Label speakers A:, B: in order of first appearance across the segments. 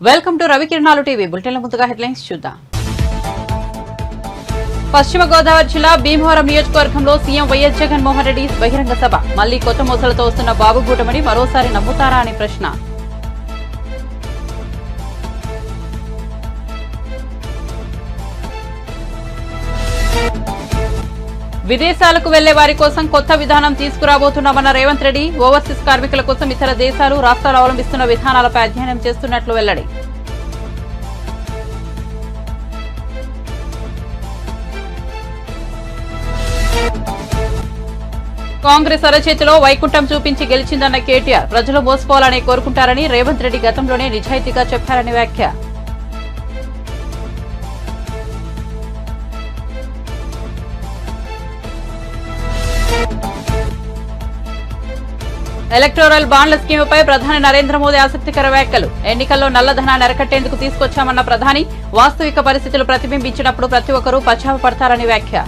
A: Welcome to రవికిరణాలు TV బులెటిన్ల ముందుగా headlines చూద్దాం. పశ్చిమ గోదావరి జిల్లా భీమవరం నియోజకవర్గంలో సీఎం వైఎస్ జగన్మోహన్ రెడ్డి బహిరంగ సభ. మళ్లీ కొత్త మోసలతో వస్తున్న బాబు కూటమిని మరోసారి నమ్ముతారా అని ప్రశ్న. విదేశాలకు వెళ్లే వారి కోసం కొత్త విధానం తీసుకురాబోతున్నామన్న రేవంత్ రెడ్డి. ఓవర్సీస్ కార్మికుల కోసం ఇతర దేశాలు రాష్ట్రాలు అవలంబిస్తున్న విధానాలపై అధ్యయనం చేస్తున్నట్లు వెల్లడి. కాంగ్రెస్ అరచేతిలో వైకుంఠం చూపించి గెలిచిందన్న కేటీఆర్. ప్రజలు మోసపోవాలని కోరుకుంటారని రేవంత్ రెడ్డి గతంలోనే నిజాయితీగా చెప్పారని వ్యాఖ్య. ఎలక్టోరల్ బాండ్ల స్కీముపై ప్రధాని నరేంద్ర మోదీ ఆసక్తికర వ్యాఖ్యలు. ఎన్నికల్లో నల్లధనాన్ని అరికట్టేందుకు తీసుకొచ్చామన్న ప్రధాని. వాస్తవిక పరిస్థితులు ప్రతిబింబించినప్పుడు ప్రతి ఒక్కరూ పశ్చాత్తాపడతారని వ్యాఖ్య.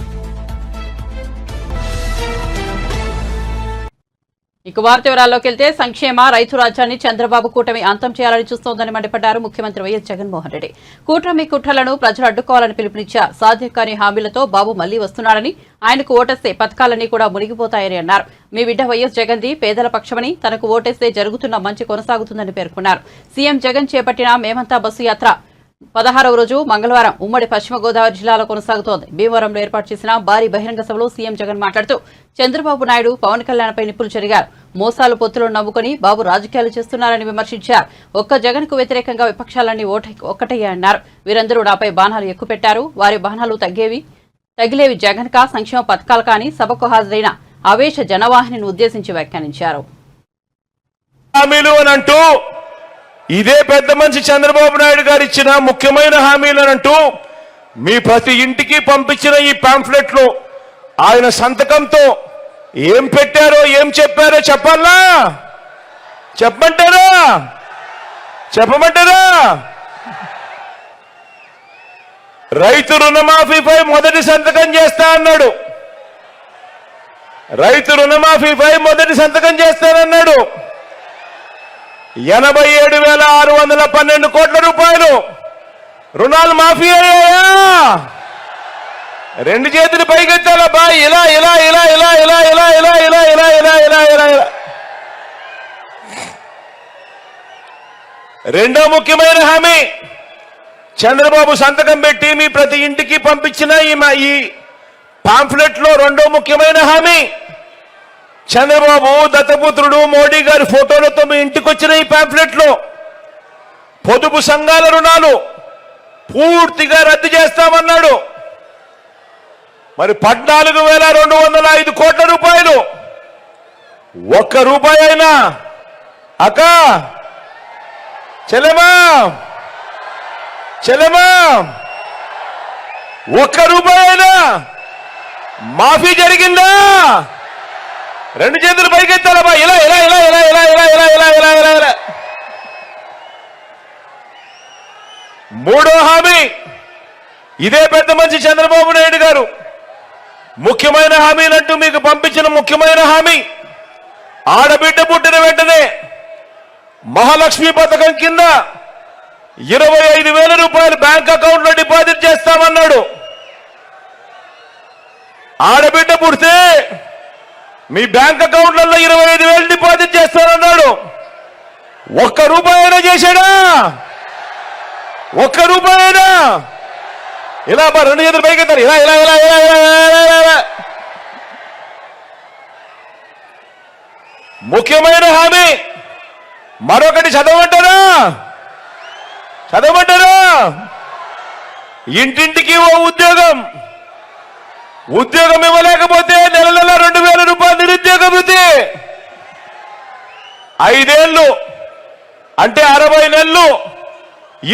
A: ఇక వార్త వివరాల్లోకి వెళ్తే సంక్షేమ రైతు రాజ్యాన్ని చంద్రబాబు కూటమి అంతం చేయాలని చూస్తోందని మండిపడ్డారు ముఖ్యమంత్రి వైఎస్ జగన్మోహన్ రెడ్డి. కూటమి కుట్రలను ప్రజలు అడ్డుకోవాలని పిలుపునిచ్చారు. సాధ్యం కాని హామీలతో బాబు మళ్లీ వస్తున్నాడని, ఆయనకు ఓటేస్తే పథకాలన్నీ కూడా మునిగిపోతాయని అన్నారు. మీ బిడ్డ వైఎస్ జగన్ది పేదల పక్షమని, తనకు ఓటేస్తే జరుగుతున్న మంచి కొనసాగుతుందని పేర్కొన్నారు. సీఎం జగన్ చేపట్టిన మేమంతా బస్సు యాత్ర 16వ రోజు మంగళవారం ఉమ్మడి పశ్చిమ గోదావరి జిల్లాలో కొనసాగుతోంది. భీమవరంలో ఏర్పాటు చేసిన భారీ బహిరంగ సభలో సీఎం జగన్ మాట్లాడుతూ చంద్రబాబు నాయుడు, పవన్ కళ్యాణ్పై నిప్పులు చెరిగారు. మోసాలు పొత్తులను నమ్ముకుని బాబు రాజకీయాలు చేస్తున్నారని విమర్శించారు. ఒక్క జగన్ కు వ్యతిరేకంగా విపక్షాలన్నీ ఒక్కటయ్యాయన్నారు. వీరందరూ నాపై బాణాలు ఎక్కుపెట్టారు. వారి బాణాలు తగిలేవి జగన్ కా సంక్షేమ పథకాలు కానీ సభకు హాజరైన ఆవేశ జనవాహినిని ఉద్దేశించి వ్యాఖ్యానించారు.
B: ఇదే పెద్ద మనిషి చంద్రబాబు నాయుడు గారు ఇచ్చిన ముఖ్యమైన హామీలనంటూ మీ ప్రతి ఇంటికి పంపించిన ఈ పాంఫ్లెట్ లో ఆయన సంతకంతో ఏం పెట్టారో ఏం చెప్పారో చెప్పాలా? చెప్పమంటారా? రైతు రుణమాఫీపై మొదటి సంతకం చేస్తా అన్నాడు. రైతు రుణమాఫీపై మొదటి సంతకం చేస్తానన్నాడు. 87,612 కోట్ల రూపాయలు రుణాలు మాఫీ అయ్యాయా? రెండు చేతులు పైకెత్తాలా బా? ఇలా ఇలా ఇలా ఇలా ఇలా ఇలా ఇలా ఇలా ఇలా ఇలా ఇలా ఇలా ఇలా. రెండో ముఖ్యమైన హామీ చంద్రబాబు సంతకం పెట్టి మీ ప్రతి ఇంటికి పంపించిన ఈ పాంఫ్లెట్ లో రెండో ముఖ్యమైన హామీ చంద్రబాబు దత్తపుత్రుడు మోడీ గారి ఫోటోలతో మీ ఇంటికి వచ్చిన ఈ పాంఫ్లెట్ లో పొదుపు సంఘాల రుణాలు పూర్తిగా రద్దు చేస్తామన్నాడు. మరి 14,205 కోట్ల రూపాయలు ఒక్క రూపాయి అయినా అక్క చెల్లెమా ఒక్క రూపాయి అయినా మాఫీ జరిగిందా? రెండు చేతులు పైకెత్తాలమ్మా. ఇలా ఇలా ఇలా ఇలా ఇలా ఇలా ఇలా ఇలా ఇలా ఇలా ఇలా. మూడో హామీ ఇదే పెద్ద మనిషి చంద్రబాబు నాయుడు గారు ముఖ్యమైన హామీలంటూ మీకు పంపించిన ముఖ్యమైన హామీ ఆడబిడ్డ పుట్టిన వెంటనే మహాలక్ష్మి పథకం కింద 25,000 రూపాయలు బ్యాంక్ అకౌంట్ లో డిపాజిట్ చేస్తామన్నాడు. ఆడబిడ్డ పుడితే మీ బ్యాంక్ అకౌంట్లలో 25,000 డిపాజిట్ చేస్తానన్నాడు. ఒక్క రూపాయి అయినా చేశాడా? ఒక్క రూపాయి అయినా? ఇలా రెండు చేతులు పైకెత్తారు. ఇలా ఇలా ఇలా ఇలా ఇలా. ముఖ్యమైన హామీ మరొకటి చదవమంటారా? ఇంటింటికి ఓ ఉద్యోగం ఇవ్వలేకపోతే నెల 2,000 రూపాయలు నిరుద్యోగ వృత్తి. 5 ఏళ్ళు అంటే 60 నెలలు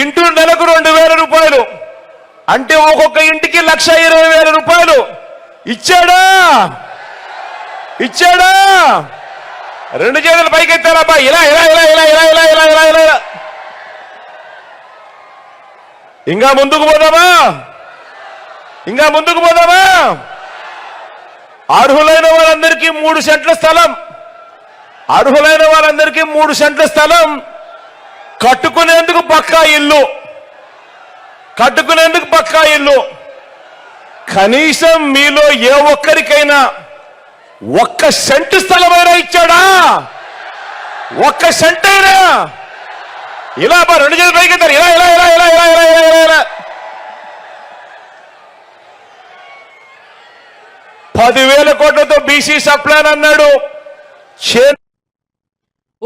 B: ఇంటూ నెలకు 2,000 రూపాయలు అంటే ఒక్కొక్క ఇంటికి 1,20,000 రూపాయలు ఇచ్చాడా? రెండు చేతులు పైకెత్తారబ్బా. ఇలా ఇలా ఇలా ఇలా ఇలా ఇలా ఇలా ఇలా ఇలా. ఇంకా ముందుకు పోదామా? అర్హులైన వాళ్ళందరికీ 3 సెంట్ల స్థలం కట్టుకునేందుకు పక్కా ఇల్లు కనీసం మీలో ఏ ఒక్కరికైనా ఒక్క సెంటు స్థలమైనా ఇచ్చాడా? ఒక్క సెంట్ అయినా? ఇలా రెండు చేతులు పైకి ఎత్తారు. ఇలా 10,000 కోట్లతో బీసీ సప్లాన్ అన్నాడు.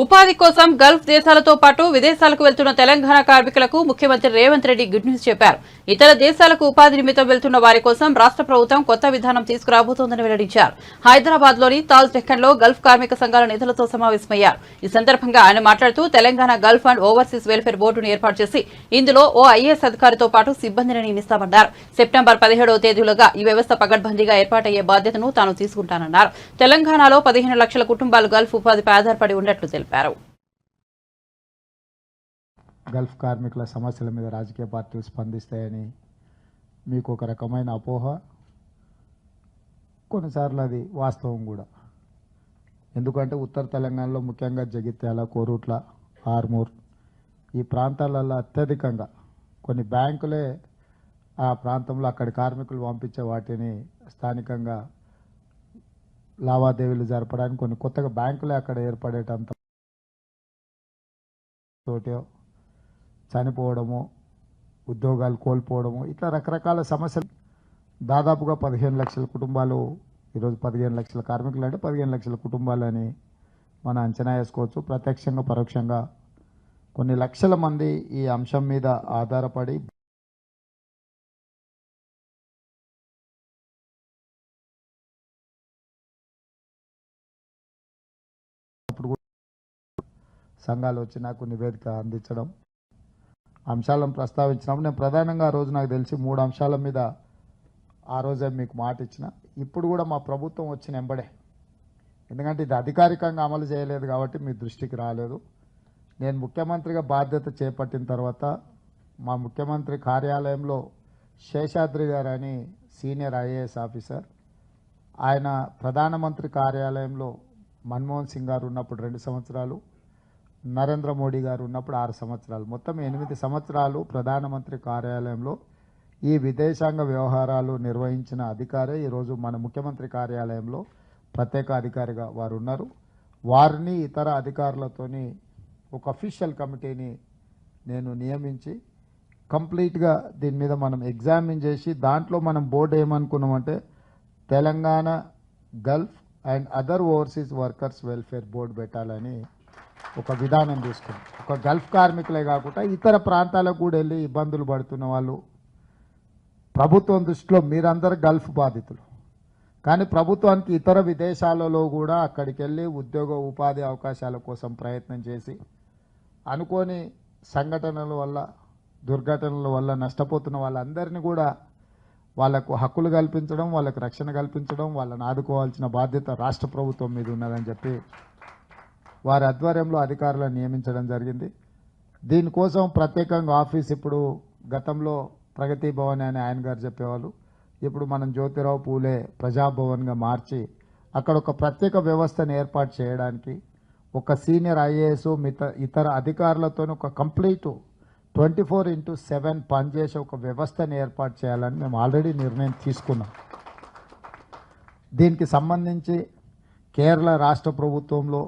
A: ఉపాధి కోసం గల్ఫ్ దేశాలతో పాటు విదేశాలకు వెళ్తున్న తెలంగాణ కార్మికులకు ముఖ్యమంత్రి రేవంత్ రెడ్డి గుడ్ న్యూస్ చెప్పారు. ఇతర దేశాలకు ఉపాధి నిమిత్తం వెళ్తున్న వారి కోసం రాష్ట్ర ప్రభుత్వం కొత్త విధానం తీసుకురాబోతోందని వెల్లడించారు. హైదరాబాద్ లోని తాజ్ డెక్కన్ లో గల్ఫ్ కార్మిక సంఘాల నేతలతో సమావేశమయ్యారు. ఈ సందర్భంగా ఆయన మాట్లాడుతూ Telangana gulf and overseas welfare బోర్డును ఏర్పాటు చేసి ఇందులో ఓ ఐఏఎస్ అధికారితో పాటు సిబ్బందిని నియమిస్తామన్నారు. సెప్టెంబర్ 17వ తేదీలోగా ఈ వ్యవస్థ పగడ్బందీగా ఏర్పాటయ్యే బాధ్యతను తాను తీసుకుంటానన్నారు. తెలంగాణలో 15 లక్షల కుటుంబాలు గల్ఫ్ ఉపాధిపై ఆధారపడి ఉన్నట్లు తెలిపారు.
C: గల్ఫ్ కార్మికుల సమస్యల మీద రాజకీయ పార్టీలు స్పందిస్తాయని మీకు ఒక రకమైన అపోహ, కొన్నిసార్లు అది వాస్తవం కూడా. ఎందుకంటే ఉత్తర తెలంగాణలో ముఖ్యంగా జగిత్యాల, కోరుట్ల, ఆర్మూర్ ఈ ప్రాంతాలలో అత్యధికంగా కొన్ని బ్యాంకులే ఆ ప్రాంతంలో అక్కడి కార్మికులు పంపించే వాటిని స్థానికంగా లావాదేవీలు జరపడానికి కొన్ని కొత్తగా బ్యాంకులే అక్కడ ఏర్పడేటంత తోటో చనిపోవడము, ఉద్యోగాలు కోల్పోవడము, ఇట్లా రకరకాల సమస్యలు. దాదాపుగా 15 లక్షల కుటుంబాలు, ఈరోజు 15 లక్షల కార్మికులు అంటే 15 లక్షల కుటుంబాలని మనం అంచనా వేసుకోవచ్చు. ప్రత్యక్షంగా పరోక్షంగా కొన్ని లక్షల మంది ఈ అంశం మీద ఆధారపడి సంఘాలు వచ్చి నాకు నివేదిక అందించడం, అంశాలను ప్రస్తావించినప్పుడు నేను ప్రధానంగా ఆ రోజు నాకు తెలిసి 3 అంశాల మీద ఆ రోజే మీకు మాట ఇచ్చిన. ఇప్పుడు కూడా మా ప్రభుత్వం వచ్చిన వెంబడే, ఎందుకంటే ఇది అధికారికంగా అమలు చేయలేదు కాబట్టి మీ దృష్టికి రాలేదు. నేను ముఖ్యమంత్రిగా బాధ్యత చేపట్టిన తర్వాత మా ముఖ్యమంత్రి కార్యాలయంలో శేషాద్రి గారు అని సీనియర్ ఐఏఎస్ ఆఫీసర్, ఆయన ప్రధానమంత్రి కార్యాలయంలో మన్మోహన్ సింగ్ గారు ఉన్నప్పుడు 2 సంవత్సరాలు, నరేంద్ర మోడీ గారు ఉన్నప్పుడు 6 సంవత్సరాలు, మొత్తం 8 సంవత్సరాలు ప్రధానమంత్రి కార్యాలయంలో ఈ విదేశాంగ వ్యవహారాలు నిర్వహించిన అధికారే ఈరోజు మన ముఖ్యమంత్రి కార్యాలయంలో ప్రత్యేక అధికారిగా వారు ఉన్నారు. వారిని ఇతర అధికారులతోని ఒక అఫీషియల్ కమిటీని నేను నియమించి కంప్లీట్గా దీని మీద మనం ఎగ్జామిన్ చేసి దాంట్లో మనం బోర్డు ఏమనుకున్నామంటే Telangana gulf and other overseas workers welfare board పెట్టాలని ఒక విధానం తీసుకున్నాం. ఒక గల్ఫ్ కార్మికులే కాకుండా ఇతర ప్రాంతాలకు కూడా వెళ్ళి ఇబ్బందులు పడుతున్న వాళ్ళు, ప్రభుత్వం దృష్టిలో మీరందరూ గల్ఫ్ బాధితులు, కానీ ప్రభుత్వానికి ఇతర విదేశాలలో కూడా అక్కడికి వెళ్ళి ఉద్యోగ ఉపాధి అవకాశాల కోసం ప్రయత్నం చేసి అనుకోని సంఘటనల వల్ల, దుర్ఘటనల వల్ల నష్టపోతున్న వాళ్ళందరినీ కూడా వాళ్లకు హక్కులు కల్పించడం, వాళ్ళకు రక్షణ కల్పించడం, వాళ్ళని ఆదుకోవాల్సిన బాధ్యత రాష్ట్ర ప్రభుత్వం మీద ఉన్నదని చెప్పి వారి ఆధ్వర్యంలో అధికారులను నియమించడం జరిగింది. దీనికోసం ప్రత్యేకంగా ఆఫీస్, ఇప్పుడు గతంలో ప్రగతి భవన్ అని ఆయన గారు చెప్పేవాళ్ళు, ఇప్పుడు మనం జ్యోతిరావు పూలే ప్రజాభవన్గా మార్చి అక్కడ ఒక ప్రత్యేక వ్యవస్థను ఏర్పాటు చేయడానికి ఒక సీనియర్ ఐఏఎస్ ఇతర అధికారులతో ఒక కంప్లీట్ 24/7 పనిచేసే ఒక వ్యవస్థను ఏర్పాటు చేయాలని మేము ఆల్రెడీ నిర్ణయం తీసుకున్నాం. దీనికి సంబంధించి కేరళ రాష్ట్ర ప్రభుత్వంలో,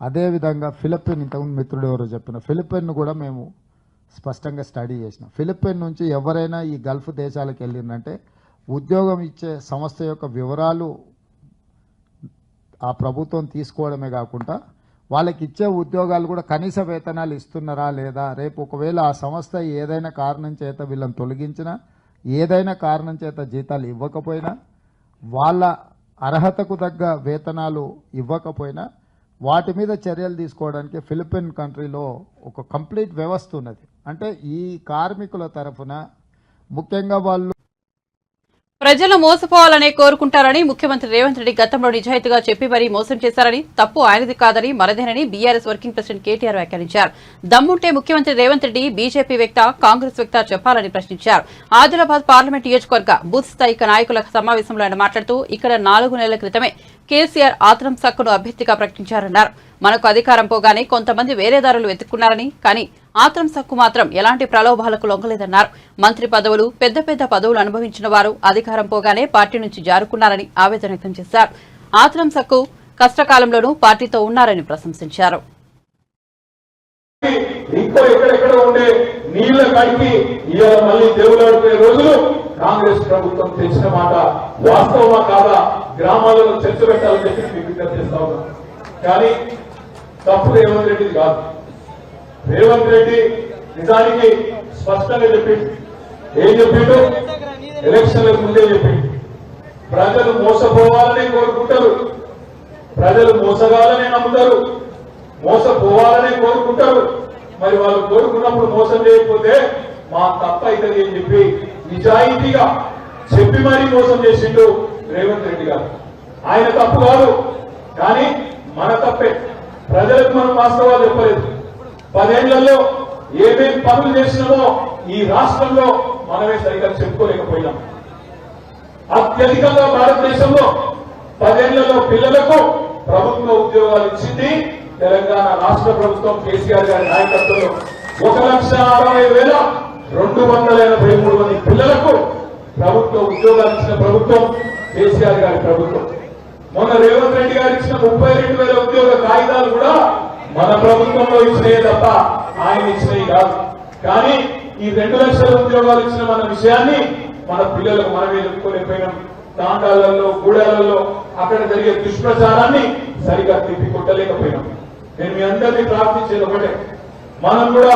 C: అదేవిధంగా ఫిలిప్పైన్, ఇంతకుముందు మిత్రుడు ఎవరో చెప్పిన ఫిలిప్పైన్ను కూడా మేము స్పష్టంగా స్టడీ చేసినాం. ఫిలిప్పైన్ నుంచి ఎవరైనా ఈ గల్ఫ్ దేశాలకు వెళ్ళిందంటే ఉద్యోగం ఇచ్చే సంస్థ యొక్క వివరాలు ఆ ప్రభుత్వం తీసుకోవడమే కాకుండా వాళ్ళకి ఇచ్చే ఉద్యోగాలు కూడా కనీస వేతనాలు ఇస్తున్నారా లేదా, రేపు ఒకవేళ ఆ సంస్థ ఏదైనా కారణం చేత వీళ్ళని తొలగించినా, ఏదైనా కారణం చేత జీతాలు ఇవ్వకపోయినా, వాళ్ళ అర్హతకు తగ్గ వేతనాలు ఇవ్వకపోయినా వాటి మీద చర్యలు తీసుకోవడానికి ఫిలిప్పైన్ కంట్రీలో ఒక కంప్లీట్ వ్యవస్థ ఉన్నది. అంటే ఈ కార్మికుల తరఫున ముఖ్యంగా వాళ్ళు
A: ప్రజలు మోసపోవాలనే కోరుకుంటారని ముఖ్యమంత్రి రేవంత్ రెడ్డి గతంలో నిజాయితీగా చెప్పి మరీ మోసం చేశారని, తప్పు ఆయనది కాదని మరదేనని బీఆర్ఎస్ వర్కింగ్ ప్రెసిడెంట్ కేటీఆర్ వ్యాఖ్యానించారు. దమ్ముంటే ముఖ్యమంత్రి రేవంత్ రెడ్డి బీజేపీ వ్యక్త, కాంగ్రెస్ వ్యక్త చెప్పాలని ప్రశ్నించారు. ఆదిలాబాద్ పార్లమెంట్ నియోజకవర్గ బూత్ స్థాయి నాయకుల సమావేశంలో ఆయన మాట్లాడుతూ ఇక్కడ 4 నెలల క్రితమే కేసీఆర్ ఆత్రం సక్కును అభ్యర్థిగా ప్రకటించారన్నారు. మనకు అధికారం పోగానే కొంతమంది వేరే దారులు వెతుక్కున్నారని, కానీ ఆత్రం సక్కు మాత్రం ఎలాంటి ప్రలోభాలకు లొంగలేదన్నారు. మంత్రి పదవులు, పెద్ద పెద్ద పదవులు అనుభవించిన వారు అధికారం పోగానే పార్టీ నుంచి జారుకున్నారని ఆవేదన వ్యక్తం చేశారు. ఆత్రం సక్కు కష్టకాలంలోనూ పార్టీతో ఉన్నారని ప్రశంసించారు.
D: ఇంకో ఎక్కడెక్కడ ఉండే నీళ్ల కడికి ఇవాళ మళ్ళీ దేవులాడుకునే రోజులు కాంగ్రెస్ ప్రభుత్వం తెచ్చిన మాట వాస్తవమా కాదా గ్రామాలలో చర్చ పెట్టాలని చెప్పి మీకు విజ్ఞప్తి చేస్తా ఉన్నాం. కానీ తప్పు రేవంత్ రెడ్డిది కాదు. రేవంత్ రెడ్డి నిజానికి స్పష్టంగా చెప్పిండు. ఏం చెప్పిండు? ఎలక్షన్లకు ముందే చెప్పిండు. ప్రజలు మోసపోవాలని కోరుకుంటారు, ప్రజలు మోసగాలని నమ్ముతారు, మోసపోవాలనే కోరుకుంటారు. మరి వాళ్ళు కోరుకున్నప్పుడు మోసం చేయకపోతే మా తప్ప అవుతుంది అని చెప్పి నిజాయితీగా చెప్పి మరీ మోసం చేసిండు రేవంత్ రెడ్డి గారు. ఆయన తప్పు కాదు, కానీ మన తప్పే. ప్రజలకు మనం వాస్తవాలు చెప్పలేదు. 10 ఏళ్లలో ఏమేం పనులు చేసినామో ఈ రాష్ట్రంలో మనమే సరిగ్గా చెప్పుకోలేకపోయినాం. అత్యధికంగా భారతదేశంలో 10 ఏళ్లలో పిల్లలకు ప్రభుత్వ ఉద్యోగాలు ఇచ్చింది తెలంగాణ రాష్ట్ర ప్రభుత్వం కేసీఆర్ గారి నాయకత్వంలో. 1,60,283 మంది పిల్లలకు ప్రభుత్వ ఉద్యోగాలు ఇచ్చిన ప్రభుత్వం కేసీఆర్ గారి ప్రభుత్వం. మొన్న రేవంత్ రెడ్డి గారు ఇచ్చిన 32,000 ఉద్యోగ కాగితాలు కూడా మన ప్రభుత్వంలో ఇచ్చినవి తప్ప ఆయన ఇచ్చినవి కాదు. కానీ ఈ 2 లక్షల ఉద్యోగాలు ఇచ్చిన మన విషయాన్ని మన పిల్లలకు మనమే చెప్పుకోలేకపోయినాం. తాండాలలో, గూడాలలో అక్కడ జరిగే దుష్ప్రచారాన్ని సరిగా తిప్పి కొట్టలేకపోయినాం. నేను మీ అందరినీ ప్రార్థించేది ఒకటే, మనం కూడా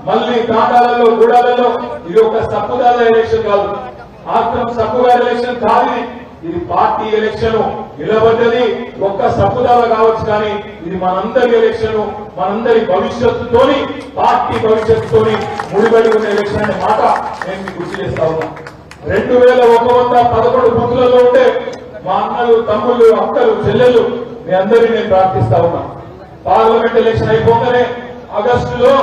D: మళ్ళీ తాండాలలో, గూడాలలో ఇది ఒక సక్కుదాల ఎలక్షన్ కాదు, ఆత్రం సక్కుగారి ఎలక్షన్ కాదు. ఇది పార్టీ ఎలక్షన్. నిలబడ్డది ఒక్క సప్పుదాల కావచ్చు, కానీ ఇది మనందరి ఎలక్షన్. మనందరి భవిష్యత్తుతోని, పార్టీ భవిష్యత్తుతోని ముడిపడి ఉన్న ఎలక్షన్ అనే మాట నేను మీకు గుర్తు చేస్తా ఉన్నా. 2111 బూతులలో ఉంటే మా అన్నలు, తమ్ముళ్ళు, అక్కలు, చెల్లెళ్ళు మీ అందరినీ నేను ప్రార్థిస్తా ఉన్నా. పార్లమెంట్ ఎలక్షన్ అయిపోగానే ఆగస్టులో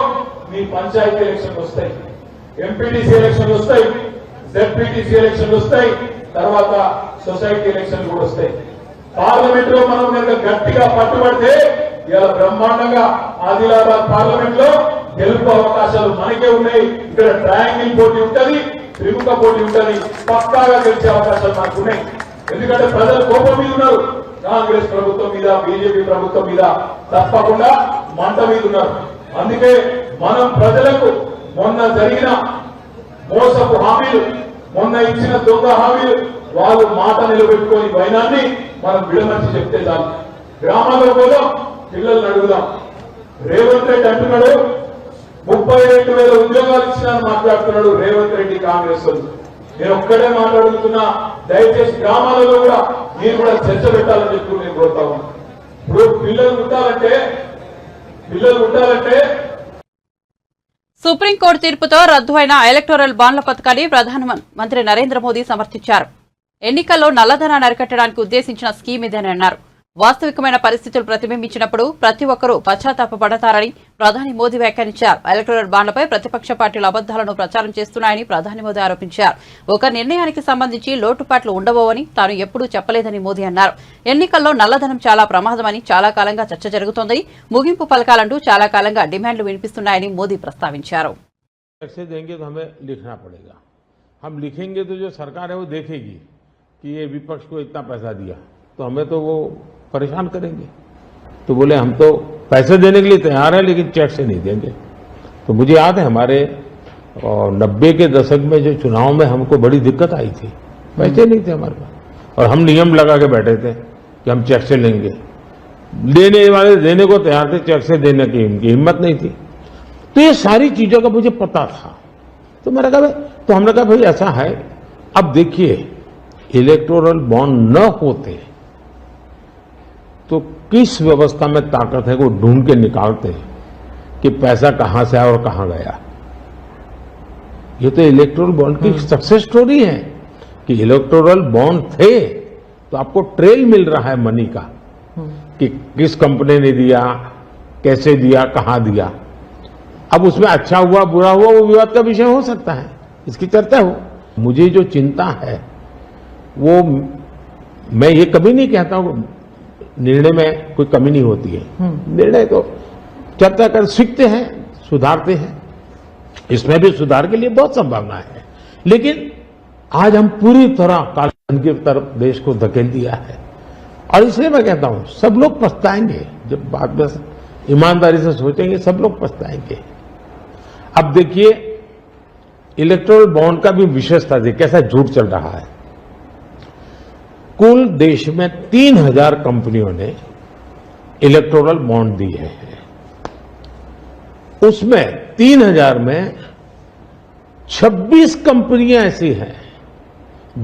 D: మీ పంచాయతీ ఎలక్షన్ వస్తాయి, ఎంపీటీసీ ఎలక్షన్ వస్తాయి, జెడ్పీటీసీ ఎలక్షన్ వస్తాయి, తర్వాత సొసైటీ ఎలక్షన్ కూడా వస్తాయి. పార్లమెంట్ లో మనం కనుక గట్టిగా పట్టుబడితే ఇలా బ్రహ్మాండంగా ఆదిలాబాద్ పార్లమెంట్ లో గెలుపు అవకాశాలు మనకే ఉన్నాయి. ఇక్కడ ట్రయాంగిల్ పోటీ ఉంటది, త్రిముఖ పోటీ ఉంటది, పక్కాగా గెలిచే అవకాశాలు మనకు ఉన్నాయి. ఎందుకంటే ప్రజలు కోపం మీద ఉన్నారు, కాంగ్రెస్ ప్రభుత్వం మీద, బీజేపీ ప్రభుత్వం మీద తప్పకుండా మంట మీద ఉన్నారు. అందుకే మనం ప్రజలకు మొన్న జరిగిన మోసపు హామీలు, మొన్న ఇచ్చిన దొంగ హామీలు, వాళ్ళు మాట నిలబెట్టుకొని వైనాన్ని మనం విడమర్చి చెప్తే చాలు. గ్రామాల్లో పోదాం, పిల్లల్ని అడుగుదాం. రేవంత్ రెడ్డి అంటున్నాడు 32,000 ఉద్యోగాలు ఇచ్చినాను మాట్లాడుతున్నాడు రేవంత్ రెడ్డి, కాంగ్రెస్ వాళ్ళు. నేను ఒక్కడే మాట్లాడుతున్నా, దయచేసి గ్రామాలలో కూడా మీరు కూడా చర్చ పెట్టాలని చెప్పి నేను కోరుతా ఉన్నా. ఇప్పుడు పిల్లలు ఉండాలంటే
A: సుప్రీంకోర్టు తీర్పుతో రద్దు అయిన ఎలక్టోరల్ బాండ్ల పథకాన్ని ప్రధానమంత్రి నరేంద్ర మోదీ సమర్థించారు. ఎన్నికల్లో నల్లధనాన్ని అరికట్టడానికి ఉద్దేశించిన స్కీమ్ ఇదేనని అన్నారు. వాస్తవికమైన పరిస్థితులు ప్రతిబింబించినప్పుడు ప్రతి ఒక్కరూ పశ్చాత్తాపపడతారని ప్రధాని మోదీ వ్యాఖ్యానించారు. ఎలక్టోరల్ బాండ్లపై ప్రతిపక్ష పార్టీలు అబద్దాలను ప్రచారం చేస్తున్నాయని ప్రధాని మోదీ ఆరోపించారు. ఒక నిర్ణయానికి సంబంధించి లోటుపాట్లు ఉండబోవని తాను ఎప్పుడూ చెప్పలేదని మోదీ అన్నారు. ఎన్నికల్లో నల్లధనం చాలా ప్రమాదమని చాలా కాలంగా చర్చ జరుగుతోందని, ముగింపు పలకాలంటూ చాలా కాలంగా డిమాండ్లు వినిపిస్తున్నాయని మోదీ ప్రస్తావించారు.
E: हम लिखेंगे तो जो सरकार है वो देखेगी कि ये विपक्ष को इतना पैसा दिया, तो हमें तो वो परेशान करेंगे. तो बोले हम तो पैसे देने के लिए तैयार है, लेकिन चेक से नहीं देंगे. तो मुझे याद है हमारे 90 के दशक में जो चुनाव में हमको बड़ी दिक्कत आई थी, पैसे नहीं थे हमारे पास, और हम नियम लगा के बैठे थे कि हम चेक से लेंगे. देने वाले देने को तैयार थे, चेक से देने की इनकी हिम्मत नहीं थी. तो ये सारी चीजों का मुझे पता था. तो मैंने कहा तो हमने कहा भाई ऐसा है, अब देखिए इलेक्टोरल बॉन्ड न होते तो किस व्यवस्था में ताकत है वो ढूंढ के निकालते हैं कि पैसा कहां से आया और कहां गया. ये तो इलेक्टोरल बॉन्ड की सक्सेस स्टोरी है कि इलेक्टोरल बॉन्ड थे तो आपको ट्रेल मिल रहा है मनी का कि किस कंपनी ने दिया, कैसे दिया, कहां दिया. अब उसमें अच्छा हुआ बुरा हुआ वो विवाद का विषय हो सकता है, इसकी चर्चा हो. मुझे जो चिंता है वो मैं ये कभी नहीं कहता हूं निर्णय में कोई कमी नहीं होती है। निर्णय तो चर्चा कर सीखते हैं, सुधारते हैं, इसमें भी सुधार के लिए बहुत संभावना है। लेकिन आज हम पूरी तरह कालेधन की तरफ देश को धकेल दिया है, और इसलिए मैं कहता हूं सब लोग पछताएंगे। जब बाद में ईमानदारी से सोचेंगे सब लोग पछताएंगे। अब देखिए इलेक्टोरल बॉन्ड का भी विशेषता देखिए कैसा झूठ चल रहा है। कुल देश में 3000 कंपनियों ने इलेक्टोरल बॉन्ड दिए हैं। उसमें 3000 में 26 कंपनियां ऐसी हैं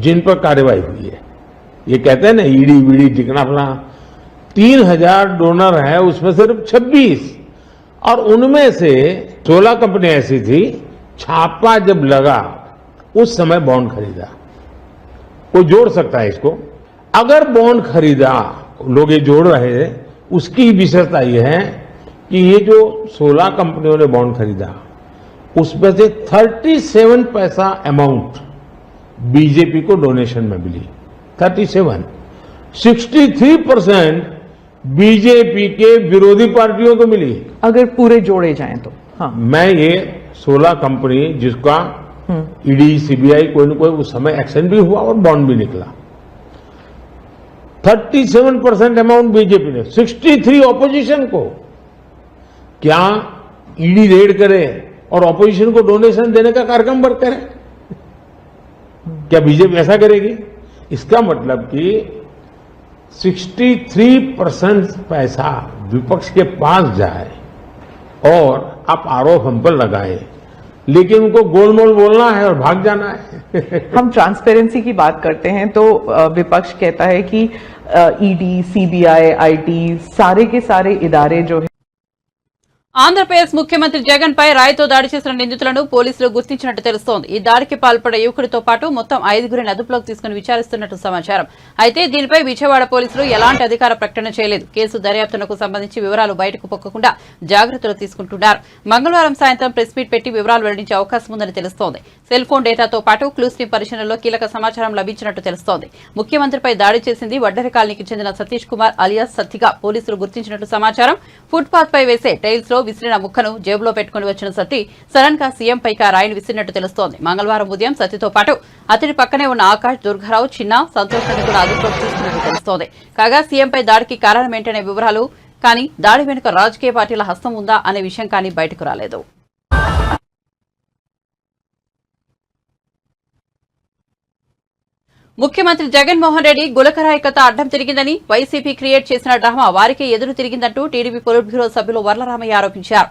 E: जिन पर कार्रवाई हुई है। ये कहते हैं ना ईडी वीडी टिकना फला, 3000 डोनर है उसमें सिर्फ 26, और उनमें से 16 कंपनियां ऐसी थी छापा जब लगा उस समय बॉन्ड खरीदा। कोई जोड़ सकता है इसको? अगर बॉन्ड खरीदा, लोग ये जोड़ रहे हैं, उसकी विशेषता ये है कि ये जो 16 कंपनियों ने बॉन्ड खरीदा उसमें से 37 पैसा अमाउंट बीजेपी को डोनेशन में मिली। 63% बीजेपी के विरोधी पार्टियों को मिली।
F: अगर पूरे जोड़े जाएं तो हाँ।
E: मैं ये 16 कंपनी जिसका ईडी सीबीआई कोई न कोई उस समय एक्शन भी हुआ और बॉन्ड भी निकला, 37% अमाउंट बीजेपी ने, 63 ऑपोजिशन को। क्या ईडी रेड करे और ऑपोजिशन को डोनेशन देने का कार्यक्रम बंद करे? क्या बीजेपी ऐसा करेगी? इसका मतलब कि 63% पैसा विपक्ष के पास जाए और आप आरोप हम पर लगाए, लेकिन उनको गोलमोल बोलना है और भाग जाना है।
F: हम ट्रांसपेरेंसी की बात करते हैं तो विपक्ष कहता है कि ईडी, सीबीआई, आईटी सारे के सारे इदारे जो है।
A: ఆంధ్రప్రదేశ్ ముఖ్యమంత్రి జగన్ పై రాయితో దాడి చేసిన నిందితులను పోలీసులు గుర్తించినట్టు తెలుస్తోంది. ఈ దాడికి పాల్పడే యువకుడితో పాటు మొత్తం 5గురిని అదుపులోకి తీసుకుని విచారిస్తున్నట్టు సమాచారం. అయితే దీనిపై విజయవాడ పోలీసులు ఎలాంటి అధికార ప్రకటన చేయలేదు. కేసు దర్యాప్తునకు సంబంధించి వివరాలు బయటకు పొక్కకుండా జాగ్రత్తలు తీసుకుంటున్నారు. మంగళవారం సాయంత్రం ప్రెస్ మీట్ పెట్టి వివరాలు వెల్లడించే అవకాశం ఉందని తెలుస్తోంది. సెల్ ఫోన్ డేటాతో పాటు క్లూస్ టీం పరిశీలనలో కీలక సమాచారం లభించినట్టు తెలుస్తోంది. ముఖ్యమంత్రిపై దాడి చేసింది వడ్డెర కాలనీకి చెందిన సతీష్ కుమార్ అలియాస్ సత్తిగా పోలీసులు గుర్తించినట్టు సమాచారం. ఫుట్పాత్ పై వేసే టైల్స్ లో విసిరిన ముక్కను జేబులో పెట్టుకుని వచ్చిన సత్తి సడన్ గా సీఎం పైకి ఆ రాయిని విసిరినట్టు తెలుస్తోంది. మంగళవారం ఉదయం సత్తితో పాటు అతడి పక్కనే ఉన్న ఆకాష్, దుర్గారావు, చిన్న, సంతోష్ ని కూడా అదుపులోకి తీసుకున్నట్టు తెలుస్తోంది. కాగా సీఎంపై దాడికి కారణమేంటనే వివరాలు కానీ దాడి వెనుక రాజకీయ పార్టీల హస్తం ఉందా అనే విషయం కానీ బయటకు రాలేదు. ముఖ్యమంత్రి జగన్మోహన్ రెడ్డి గులకరాయి కథ అడ్డం తిరిగిందని, వైసీపీ క్రియేట్ చేసిన డ్రామా వారికే ఎదురు తిరిగిందంటూ టీడీపీ పొలిట్ బ్యూరో సభ్యులు వర్లరామయ్య ఆరోపించారు.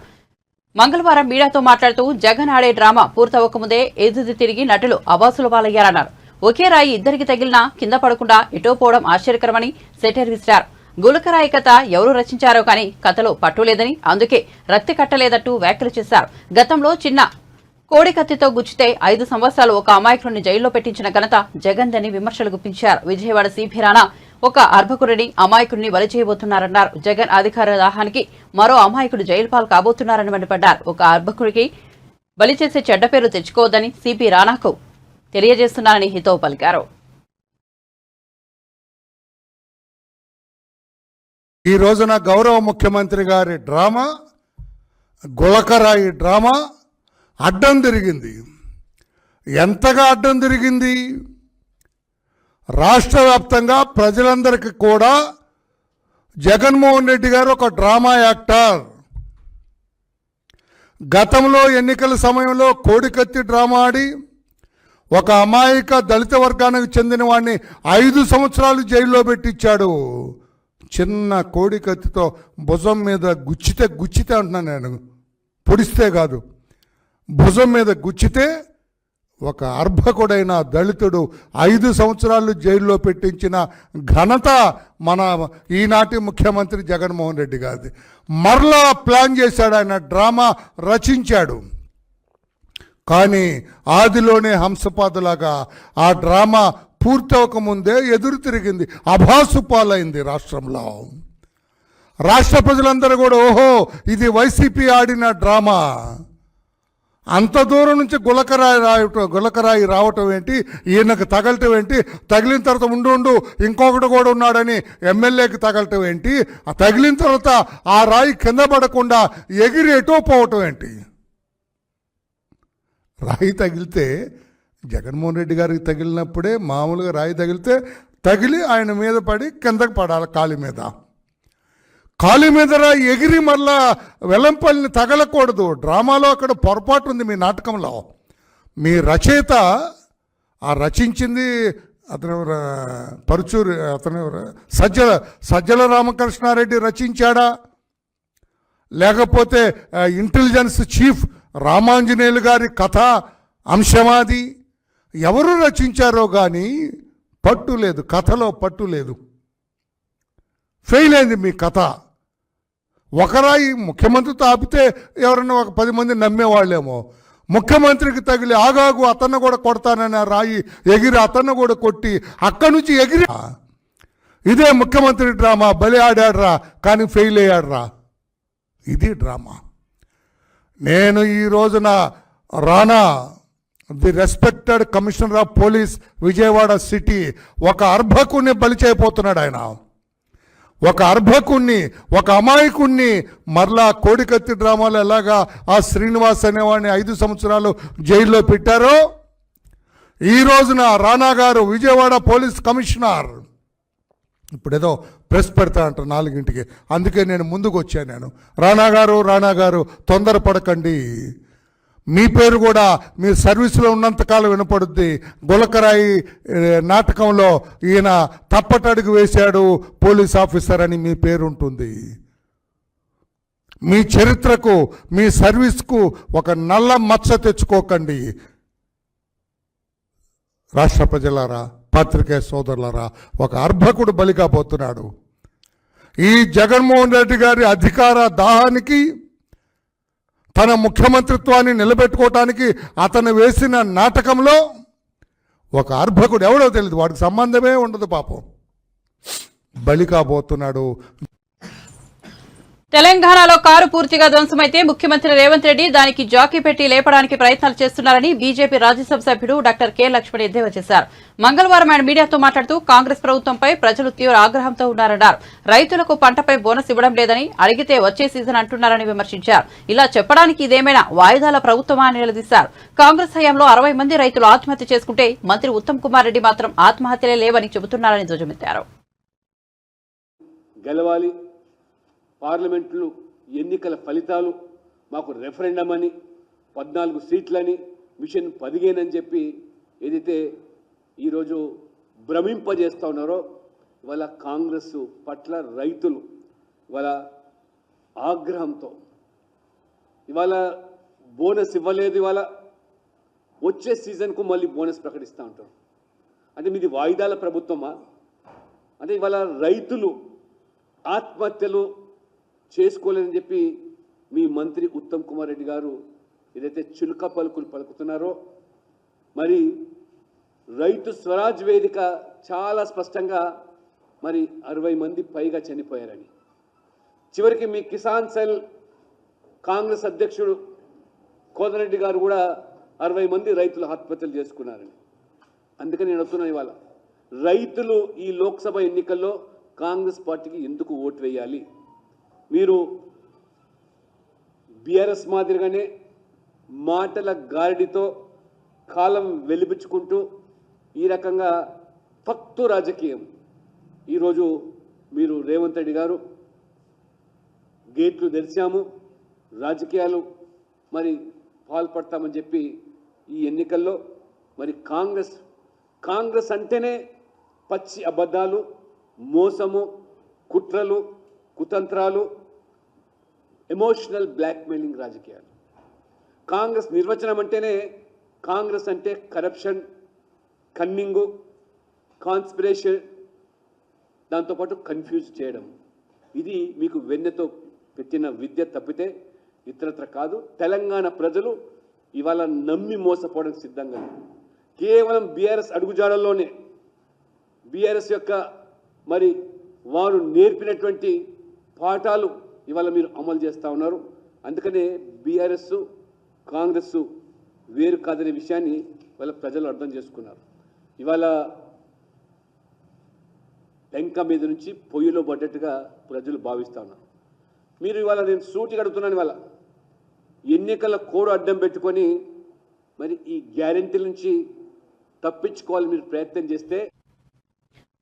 A: మంగళవారం మీడియాతో మాట్లాడుతూ జగన్ ఆడే డ్రామా పూర్తవకముందే ఎదురు తిరిగి నటులు అబాసుల పాలయ్యారన్నారు. ఒకే రాయి ఇద్దరికి తగిలినా కింద పడకుండా ఎటో పోవడం ఆశ్చర్యకరమని సెటైర్ విసిరారు. గులకరాయి కథ ఎవరు రచించారో కానీ కథలో పట్టులేదని, అందుకే రక్తి కట్టలేదంటూ వ్యాఖ్యలు చేశారు. గతంలో చిన్న కోడి కత్తితో గుచ్చితే 5 సంవత్సరాలు ఒక అమాయకుడిని జైల్లో పెట్టించిన ఘనత జగన్దని విమర్శలు గుప్పించారు. విజయవాడ సిపి రాణా ఒక అర్భకుడిని అమాయకుడిని బలి చేయబోతున్నారన్నారు. జగన్ అధికార దాహానికి మరో అమాయకుడు జైలు పాలు కాబోతున్నారని మండిపడ్డారు. ఒక అర్భకుడికి బలి చేసే చెడ్డ పేరు తెచ్చుకోవద్దని సిపి రాణాకు తెలియజేస్తున్నారని హితవు పలికారు.
G: ఈ రోజున గౌరవ ముఖ్యమంత్రి గారి డ్రామా, గులకరాయి డ్రామా అడ్డం తిరిగింది. ఎంతగా అడ్డం తిరిగింది? రాష్ట్ర వ్యాప్తంగా ప్రజలందరికీ కూడా జగన్మోహన్ రెడ్డి గారు ఒక డ్రామా యాక్టర్. గతంలో ఎన్నికల సమయంలో కోడికత్తి డ్రామా ఆడి ఒక అమాయక దళిత వర్గానికి చెందిన వాడిని 5 సంవత్సరాలు జైల్లో పెట్టించాడు. చిన్న కోడికత్తితో భుజం మీద గుచ్చితే అంటున్నాను నేను, పొడిస్తే కాదు, భుజం మీద గుచ్చితే ఒక అర్భకుడైన దళితుడు 5 సంవత్సరాలు జైల్లో పెట్టించిన ఘనత మన ఈనాటి ముఖ్యమంత్రి జగన్మోహన్ రెడ్డి గారిది. మరలా ప్లాన్ చేశాడు, ఆయన డ్రామా రచించాడు. కానీ ఆదిలోనే హంసపాదులాగా ఆ డ్రామా పూర్తవకముందే ఎదురు తిరిగింది, అభాసు పాలైంది రాష్ట్రంలో. రాష్ట్ర ప్రజలందరూ కూడా ఓహో ఇది వైసీపీ ఆడిన డ్రామా అంత దూరం నుంచి గులకరాయి రావటం ఏంటి, ఈయనకు తగలటం ఏంటి, తగిలిన తర్వాత ఉండు ఇంకొకటి కూడా ఉన్నాడని ఎమ్మెల్యేకి తగలటం ఏంటి, ఆ తగిలిన తర్వాత ఆ రాయి కింద పడకుండా ఎగిరి ఎటో పోవటం ఏంటి? రాయి తగిలితే జగన్మోహన్ రెడ్డి గారికి తగిలినప్పుడే మామూలుగా రాయి తగిలి ఆయన మీద పడి కిందకి పడాలి కాలి మీద రాయి ఎగిరి మళ్ళా వెల్లంపల్లిని తగలకూడదు. డ్రామాలో అక్కడ పొరపాటు ఉంది. మీ నాటకంలో మీ రచయిత రచించింది అతను పరుచూరి సజ్జల రామకృష్ణారెడ్డి రచించాడా, లేకపోతే ఇంటెలిజెన్స్ చీఫ్ రామాంజనేయులు గారి కథ అంశమాది ఎవరు రచించారో కానీ పట్టు లేదు, కథలో పట్టు లేదు. ఫెయిల్ అయింది మీ కథ. ఒకరాయి ముఖ్యమంత్రితో ఆపితే ఎవరన్నా ఒక 10 మంది నమ్మేవాళ్ళేమో. ముఖ్యమంత్రికి తగిలి ఆగాగు అతన్ని కూడా కొడతానని రాయి ఎగిరి అతన్ని కూడా కొట్టి అక్కడి నుంచి ఎగిరి ఇదే ముఖ్యమంత్రి డ్రామా. బలి ఆడాడ్రా కానీ ఫెయిల్ అయ్యాడ్రా. ఇది డ్రామా. నేను ఈ రోజున రానా the respected commissioner of police Vijayawada city ఒక అర్భకుణ్ణి బలి చేయబోతున్నాడు. ఆయన ఒక అర్భకుణ్ణి, ఒక అమాయకుణ్ణి మరలా కోడికత్తి డ్రామాలో ఎలాగా ఆ శ్రీనివాస్ అనేవాడిని 5 సంవత్సరాలు జైల్లో పెట్టారో ఈ రోజున రానా గారు విజయవాడ పోలీస్ కమిషనర్ ఇప్పుడేదో ప్రెస్ పెడతా అంట 4ంటికి. అందుకే నేను ముందుకు వచ్చాను. రానా గారు తొందరపడకండి. మీ పేరు కూడా మీ సర్వీసులో ఉన్నంతకాలం వినపడుద్ది. గులకరాయి నాటకంలో ఈయన తప్పటడుగు వేశాడు పోలీస్ ఆఫీసర్ అని మీ పేరు ఉంటుంది. మీ చరిత్రకు మీ సర్వీస్కు ఒక నల్ల మచ్చ తెచ్చుకోకండి. రాష్ట్ర ప్రజలారా, పత్రికే సోదరులారా, ఒక అర్భకుడు బలిగా పోతున్నాడు. ఈ జగన్మోహన్ రెడ్డి గారి అధికార దాహానికి, తన ముఖ్యమంత్రిత్వాన్ని నిలబెట్టుకోవటానికి అతను వేసిన నాటకంలో ఒక అర్భకుడు ఎవడో తెలియదు, వాడికి సంబంధమే ఉండదు, పాపం బలి కాబోతున్నాడు.
A: తెలంగాణలో కారు పూర్తిగా ధ్వంసమైతే ముఖ్యమంత్రి రేవంత్ రెడ్డి దానికి జాకీ పెట్టి లేపడానికి ప్రయత్నాలు చేస్తున్నారని బీజేపీ రాజ్యసభ సభ్యుడు డాక్టర్ కె లక్ష్మణ్ ఎద్దేవా చేశారు. మంగళవారం ఆయన మీడియాతో మాట్లాడుతూ కాంగ్రెస్ ప్రభుత్వంపై ప్రజలు తీవ్ర ఆగ్రహంతో ఉన్నారన్నారు. రైతులకు పంటపై బోనస్ ఇవ్వడం లేదని, అడిగితే వచ్చే సీజన్ అంటున్నారని విమర్శించారు. ఇలా చెప్పడానికి ఇదేమైనా వాయిదాల ప్రభుత్వమా అని నిలదీశారు. కాంగ్రెస్ హయాంలో 60 మంది రైతులు ఆత్మహత్య చేసుకుంటే మంత్రి ఉత్తమ్ కుమార్ రెడ్డి మాత్రం ఆత్మహత్యలే లేవని చెబుతున్నారని ధ్వజమెత్తారు.
H: పార్లమెంట్లు ఎన్నికల ఫలితాలు మాకు రెఫరెండం అని 14 సీట్లని మిషన్ 15 అని చెప్పి ఏదైతే ఈరోజు భ్రమింపజేస్తూ ఉన్నారో, ఇవాళ కాంగ్రెస్ పట్ల రైతులు ఇవాళ ఆగ్రహంతో ఇవాళ బోనస్ ఇవ్వలేదు, ఇవాళ వచ్చే సీజన్కు మళ్ళీ బోనస్ ప్రకటిస్తూ ఉంటారు. అంటే మీది వాయిదాల ప్రభుత్వమా? అంటే ఇవాళ రైతులు ఆత్మహత్యలు చేసుకోలేదని చెప్పి మీ మంత్రి ఉత్తమ్ కుమార్ రెడ్డి గారు ఏదైతే చిలుక పలుకులు పలుకుతున్నారో, మరి రైతు స్వరాజ్ వేదిక చాలా స్పష్టంగా మరి 60 మంది పైగా చనిపోయారని, చివరికి మీ కిసాన్ సెల్ కాంగ్రెస్ అధ్యక్షుడు కోదండరెడ్డి గారు కూడా 60 మంది రైతులు ఆత్మహత్యలు చేసుకున్నారని. అందుకని నేను వస్తున్నాను, ఇవాళ రైతులు ఈ లోక్సభ ఎన్నికల్లో కాంగ్రెస్ పార్టీకి ఎందుకు ఓటు వేయాలి? మీరు బీఆర్ఎస్ మాదిరిగానే మాటల గారడితో కాలం వెలిపించుకుంటూ ఈ రకంగా ఫక్తు రాజకీయం ఈరోజు మీరు రేవంత్ రెడ్డి గారు గేట్లు తెరిచాము, రాజకీయాలు మరి పాల్పడతామని చెప్పి ఈ ఎన్నికల్లో మరి కాంగ్రెస్ అంటేనే పచ్చి అబద్ధాలు, మోసము, కుట్రలు, కుతంత్రాలు, ఎమోషనల్ బ్లాక్మెయిలింగ్ రాజకీయాలు. కాంగ్రెస్ నిర్వచనం అంటేనే కాంగ్రెస్ అంటే కరప్షన్, కన్నింగు, కాన్స్పిరేషన్, దాంతోపాటు కన్ఫ్యూజ్ చేయడం. ఇది మీకు వెన్నెతో పెట్టిన విద్య తప్పితే ఇతరత్ర కాదు. తెలంగాణ ప్రజలు ఇవాళ నమ్మి మోసపోవడానికి సిద్ధంగా కేవలం బీఆర్ఎస్ అడుగుజాడల్లోనే బీఆర్ఎస్ యొక్క మరి వారు నేర్పినటువంటి పాఠాలు ఇవాళ మీరు అమలు చేస్తూ ఉన్నారు. అందుకనే బీఆర్ఎస్ కాంగ్రెస్ వేరు కాదనే విషయాన్ని వాళ్ళ ప్రజలు అర్థం చేసుకున్నారు. ఇవాళ టెంక మీద నుంచి పొయ్యిలో పడ్డట్టుగా ప్రజలు భావిస్తూ ఉన్నారు. మీరు ఇవాళ నేను సూటిగా అడుగుతున్నాను, ఇవాళ ఎన్నికల కోడ్ అడ్డం పెట్టుకొని మరి ఈ గ్యారెంటీ నుంచి తప్పించుకోవాలి మీరు ప్రయత్నం చేస్తే,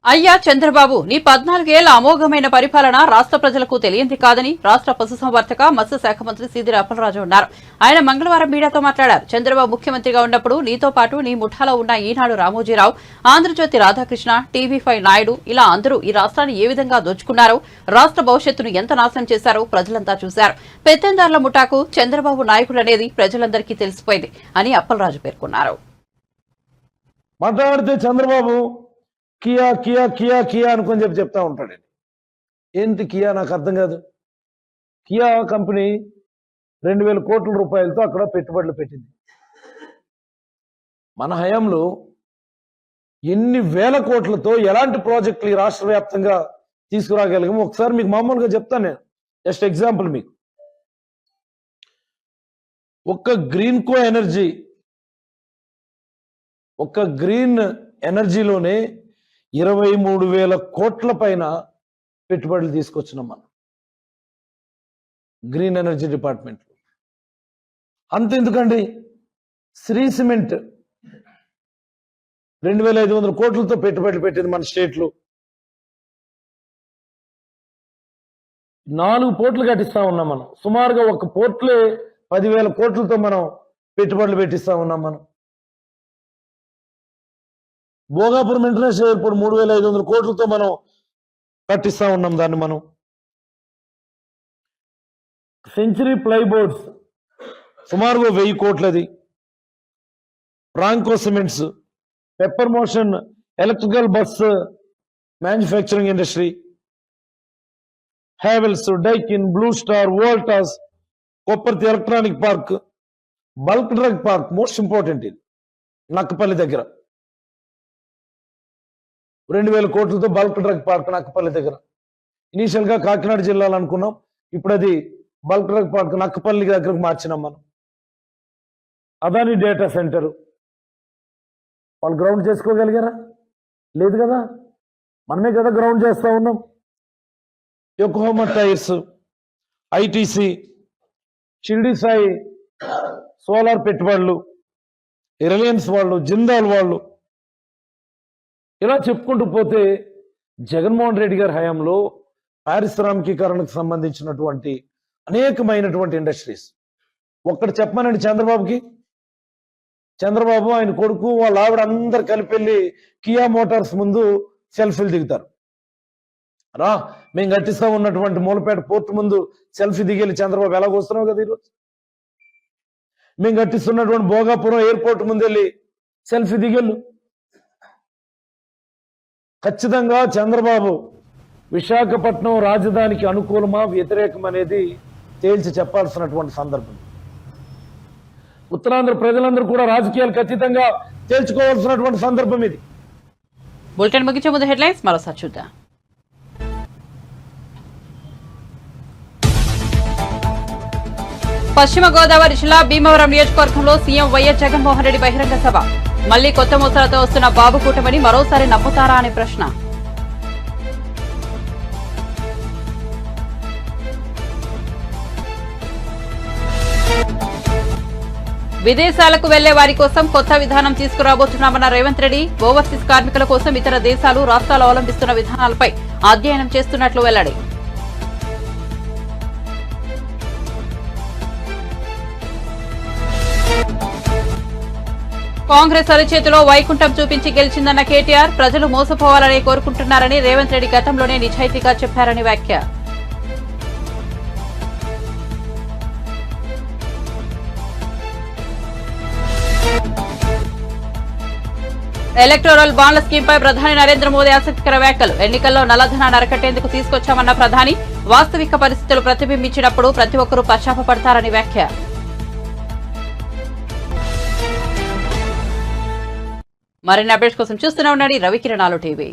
A: అయ్యా చంద్రబాబు, నీ 14 ఏళ్ల అమోఘమైన పరిపాలన రాష్ట్ర ప్రజలకు తెలియంది కాదని రాష్ట్ర పశుసంవర్ధక మత్స్య శాఖ మంత్రి సీదిరి అప్పలరాజు అన్నారు. ఆయన మంగళవారం మీడియాతో మాట్లాడారు. చంద్రబాబు ముఖ్యమంత్రిగా ఉన్నప్పుడు నీతో పాటు నీ ముఠాలో ఉన్న ఈనాడు రామోజీరావు, ఆంధ్రజ్యోతి రాధాకృష్ణ, టీవీ5 నాయుడు ఇలా అందరూ ఈ రాష్ట్రాన్ని ఏ విధంగా దోచుకున్నారో, రాష్ట్ర భవిష్యత్తును ఎంత నాశనం చేశారో ప్రజలంతా చూశారు. పెత్తందారుల ముఠాకు చంద్రబాబు నాయకుడనేది ప్రజలందరికీ తెలిసిపోయింది అని అప్పలరాజు పేర్కొన్నారు.
I: మాట్లాడితే Chandrababu Kia Kia Kia Kia అనుకొని చెప్తా ఉంటాడు. ఏంటి కియా నాకు అర్థం కాదు. కియా కంపెనీ 2000 కోట్ల రూపాయలతో అక్కడ పెట్టుబడులు పెట్టింది. మన హయాంలో ఎన్ని వేల కోట్లతో ఎలాంటి ప్రాజెక్టులు ఈ రాష్ట్ర వ్యాప్తంగా తీసుకురాగలిగాము ఒకసారి మీకు మామూలుగా చెప్తాను. నేను జస్ట్ ఎగ్జాంపుల్, మీకు ఒక్క గ్రీన్ ఎనర్జీలోనే 23,000 కోట్ల పైన పెట్టుబడులు తీసుకొచ్చినాం మనం గ్రీన్ ఎనర్జీ డిపార్ట్మెంట్లో. అంతెందుకండి, శ్రీ సిమెంట్ 2,500 కోట్లతో పెట్టుబడులు పెట్టింది మన స్టేట్లో. 4 పోర్ట్లు కట్టిస్తా ఉన్నాం మనం. సుమారుగా ఒక పోర్ట్లే 10,000 కోట్లతో మనం పెట్టుబడులు పెట్టిస్తా ఉన్నాం మనం. భోగాపురం ఇంటర్నేషనల్ ఎయిర్పోర్ట్ 3,500 కోట్లతో మనం కట్టిస్తా ఉన్నాం దాన్ని మనం. సెంచరీ ప్లైబోర్డ్స్ సుమారుగా 1000 కోట్లది. Ramco Cements, Pepper Motion electrical bus manufacturing industry, Havells, Daikin, Blue Star, Voltas, Kopparthi electronic park, bulk drug park, most important ఇది నక్కపల్లి దగ్గర 2,000 కోట్లతో బల్క్ డ్రగ్ పార్క్ నక్కపల్లి దగ్గర. ఇనీషియల్ గా కాకినాడ జిల్లాలో అనుకున్నాం, ఇప్పుడు అది బల్క్ డ్రగ్ పార్క్ నక్కపల్లి దగ్గరకు మార్చినాం మనం. అదాని డేటా సెంటర్ వాళ్ళు గ్రౌండ్ చేసుకోగలిగారా? లేదు కదా, మనమే కదా గ్రౌండ్ చేస్తా ఉన్నాం. Yokohama tyres, ITC, Shirdi Sai solar పెట్టుబడులు, రిలయన్స్ వాళ్ళు, జిందాల్ వాళ్ళు, ఇలా చెప్పుకుంటూ పోతే జగన్మోహన్ రెడ్డి గారి హయాంలో పారిశ్రామికీకరణకు సంబంధించినటువంటి అనేకమైనటువంటి ఇండస్ట్రీస్. ఒక్కటి చెప్పమనండి చంద్రబాబుకి. చంద్రబాబు, ఆయన కొడుకు, వాళ్ళ ఆవిడ అందరు కలిపి వెళ్ళి కియా మోటార్స్ ముందు సెల్ఫీలు దిగుతారు. రా, మేము కట్టిస్తా ఉన్నటువంటి మూలపేట పోర్టు ముందు సెల్ఫీ దిగేళ్ళి చంద్రబాబు ఎలాగ వస్తున్నావు కదా ఈరోజు. మేము కట్టిస్తున్నటువంటి భోగాపురం ఎయిర్పోర్ట్ ముందు వెళ్ళి సెల్ఫీ దిగేళ్ళు. ఖచ్చితంగా చంద్రబాబు విశాఖపట్నం రాజధానికి అనుకూలమా వ్యతిరేకం అనేది తేల్చి చెప్పాల్సినటువంటి సందర్భం. ఉత్తరాంధ్ర ప్రజలందరూ కూడా రాజకీయాలు ఖచ్చితంగా తేల్చుకోవాల్సినటువంటి సందర్భం ఇది.
A: బులెటిన్ ముగించే ముందు హెడ్లైన్స్ మరోసారి చూద్దాం. పశ్చిమ గోదావరి జిల్లా భీమవరం నియోజకవర్గంలో సీఎం వైఎస్ జగన్మోహన్ రెడ్డి బహిరంగ సభ. మళ్లీ కొత్త మూసలతో వస్తున్న బాబు కూటమిని మరోసారి నమ్ముతారా అనే ప్రశ్న. విదేశాలకు వెళ్లే వారి కోసం కొత్త విధానం తీసుకురాబోతున్నామన్న రేవంత్ రెడ్డి. ఓవర్సీస్ కార్మికుల కోసం ఇతర దేశాలు, రాష్ట్రాలు అవలంబిస్తున్న విధానాలపై అధ్యయనం చేస్తున్నట్లు వెల్లడి. కాంగ్రెస్ అరిచేతిలో వైకుంఠం చూపించి గెలిచిందన్న కేటీఆర్. ప్రజలు మోసపోవాలని కోరుకుంటున్నారని రేవంత్ రెడ్డి గతంలోనే నిజాయితీగా చెప్పారని వ్యాఖ్య. ఎలక్టోరల్ బాండ్ల స్కీంపై ప్రధాని నరేంద్ర మోదీ ఆసక్తికర వ్యాఖ్యలు. ఎన్నికల్లో నల్లధనాన్ని అరికట్టేందుకు తీసుకొచ్చామన్న ప్రధాని. వాస్తవిక పరిస్థితులు ప్రతిబింబించినప్పుడు ప్రతి ఒక్కరూ పశ్చాత్తపడతారని వ్యాఖ్య. మరిన్ని అప్డేట్స్ కోసం చూస్తూనే ఉండండి రవికిరణాలు టీవీ.